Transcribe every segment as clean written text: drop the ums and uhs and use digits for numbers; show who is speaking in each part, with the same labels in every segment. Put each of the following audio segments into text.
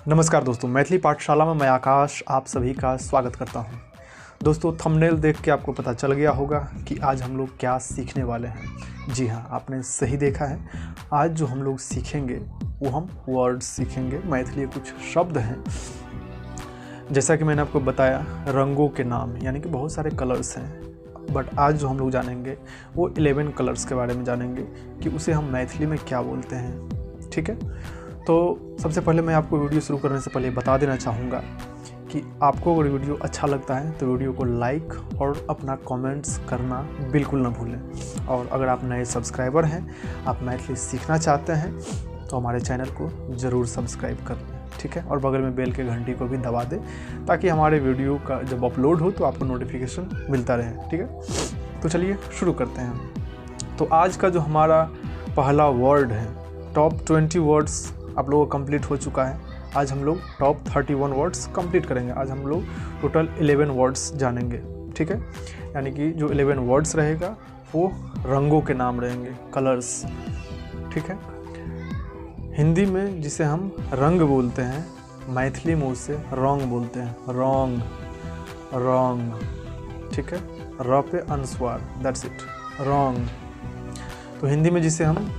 Speaker 1: नमस्कार दोस्तों, मैथिली पाठशाला में मैं आकाश आप सभी का स्वागत करता हूं। दोस्तों, थंबनेल देख के आपको पता चल गया होगा कि आज हम लोग क्या सीखने वाले हैं। जी हाँ, आपने सही देखा है। आज जो हम लोग सीखेंगे वो हम वर्ड्स सीखेंगे। मैथिली कुछ शब्द हैं, जैसा कि मैंने आपको बताया, रंगों के नाम, यानी कि बहुत सारे कलर्स हैं। बट आज जो हम लोग जानेंगे वो 11 कलर्स के बारे में जानेंगे कि उसे हम मैथिली में क्या बोलते हैं। ठीक है, तो सबसे पहले मैं आपको वीडियो शुरू करने से पहले बता देना चाहूँगा कि आपको अगर वीडियो अच्छा लगता है तो वीडियो को लाइक और अपना कमेंट्स करना बिल्कुल ना भूलें। और अगर आप नए सब्सक्राइबर हैं, आप मैथिली सीखना चाहते हैं, तो हमारे चैनल को ज़रूर सब्सक्राइब कर लें। ठीक है, और बगल में बेल के घंटी को भी दबा दें ताकि हमारे वीडियो का जब अपलोड हो तो आपको नोटिफिकेशन मिलता रहे। ठीक है, तो चलिए शुरू करते हैं। तो आज का जो हमारा पहला वर्ड है, टॉप 20 वर्ड्स आप लोगों का कंप्लीट हो चुका है। आज हम लोग टॉप 31 वर्ड्स कंप्लीट करेंगे। आज हम लोग टोटल 11 वर्ड्स जानेंगे। ठीक है, यानी कि जो 11 वर्ड्स रहेगा वो रंगों के नाम रहेंगे, कलर्स। ठीक है, हिंदी में जिसे हम रंग बोलते हैं, मैथिली में उसे रंग बोलते हैं। रंग, रंग। ठीक है, र पे अनुस्वार, दैट्स इट, रंग। तो हिंदी में जिसे हम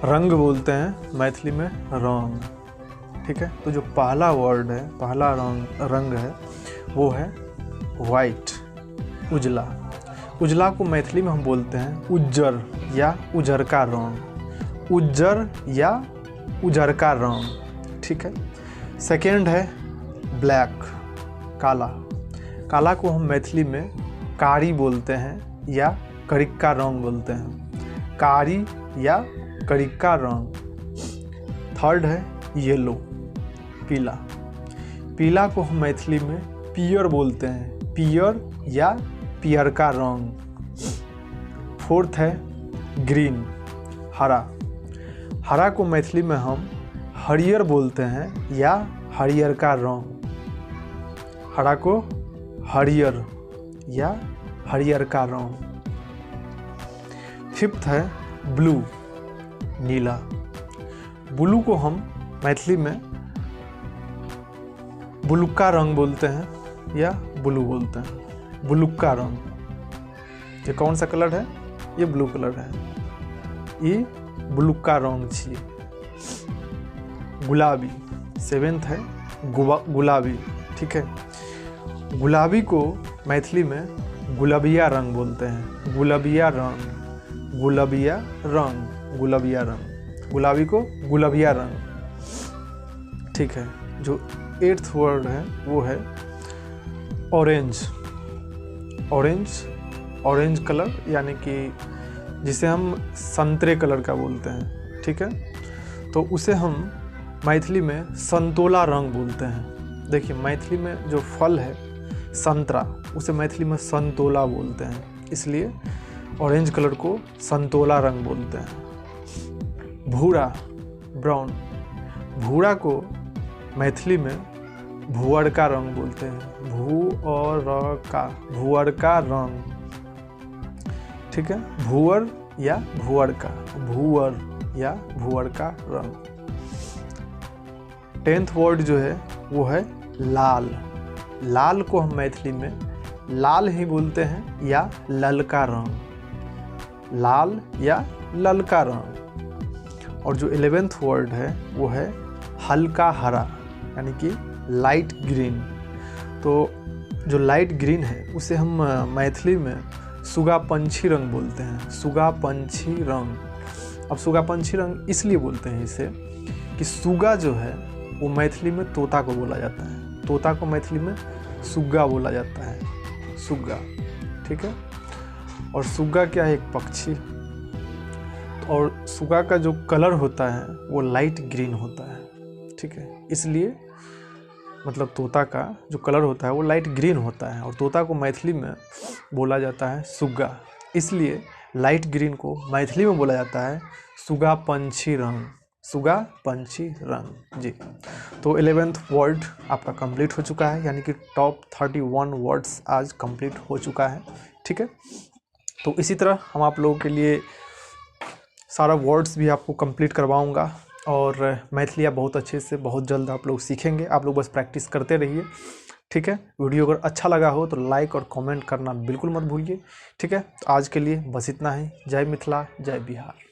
Speaker 1: रंग बोलते हैं, मैथिली में रंग। ठीक है, तो जो पहला वर्ड है, पहला रंग है वो है वाइट, उजला। उजला को मैथिली में हम बोलते हैं उज्जर या उजरका रंग, उज्जर या उजरका रंग। ठीक है, सेकेंड है ब्लैक, काला। काला को हम मैथिली में कारी बोलते हैं या करिक्का रंग बोलते हैं, कारी या करिक्का रंग। थर्ड है येलो, पीला। पीला को हम मैथिली में पियर बोलते हैं, पियर या पियरका रंग। फोर्थ है ग्रीन, हरा। हरा को मैथिली में हम हरियर बोलते हैं या हरियरका रंग। हरा को हरियर या हरियरका रंग। फिफ्थ है ब्लू, नीला। ब्लू को हम मैथिली में बुलुक्का रंग बोलते हैं या ब्लू बोलते हैं, बुलुक्का रंग। ये कौन सा कलर है? ये ब्लू कलर है, ये बुलुक्का रंग छिए। गुलाबी, सेवेंथ है गुलाबी। ठीक है, गुलाबी को मैथिली में गुलबिया रंग बोलते हैं, गुलबिया रंग, गुलबिया रंग, गुलबिया रंग। गुलाबी को गुलबिया रंग। ठीक है, जो 8th वर्ड है वो है ऑरेंज। ऑरेंज, ऑरेंज कलर, यानी कि जिसे हम संतरे कलर का बोलते हैं। ठीक है, तो उसे हम मैथिली में संतोला रंग बोलते हैं। देखिए, मैथिली में जो फल है संतरा, उसे मैथिली में संतोला बोलते हैं, इसलिए ऑरेंज कलर को संतोला रंग बोलते हैं। भूरा, ब्राउन। भूरा को मैथिली में भुअरका रंग बोलते हैं, भूअरका, भुअरका रंग। ठीक है, भूअर या भुअरका, भूअर या भुअरका रंग। 10th वर्ड जो है वो है लाल। लाल को हम मैथिली में लाल ही बोलते हैं या ललका रंग, लाल या ललका रंग। और जो 11th वर्ड है वो है हल्का हरा, यानी कि लाइट ग्रीन। तो जो लाइट ग्रीन है उसे हम मैथिली में सुगा पंछी रंग बोलते हैं, सुगा पंछी रंग। अब सुगा पंछी रंग इसलिए बोलते हैं इसे कि सुगा जो है वो मैथिली में तोता को बोला जाता है, तोता को मैथिली में सुग्गा बोला जाता है, सुग्गा। ठीक है, और सुग्गा क्या है? एक पक्षी। और सुगा का जो कलर होता है वो लाइट ग्रीन होता है। ठीक है, इसलिए मतलब तोता का जो कलर होता है वो लाइट ग्रीन होता है, और तोता को मैथिली में बोला जाता है सुग्गा, इसलिए लाइट ग्रीन को मैथिली में बोला जाता है सुगा पंछी रंग, सुगा पंछी रंग। जी, तो 11th वर्ड आपका कंप्लीट हो चुका है, यानी कि टॉप 31 वर्ड्स आज कंप्लीट हो चुका है। ठीक है, तो इसी तरह हम आप लोगों के लिए सारा वर्ड्स भी आपको कंप्लीट करवाऊंगा। और मैथिलियाँ बहुत अच्छे से बहुत जल्द आप लोग सीखेंगे। आप लोग बस प्रैक्टिस करते रहिए, ठीक है। वीडियो अगर अच्छा लगा हो तो लाइक और कमेंट करना बिल्कुल मत भूलिए, ठीक है। तो आज के लिए बस इतना ही। जय मिथिला, जय बिहार।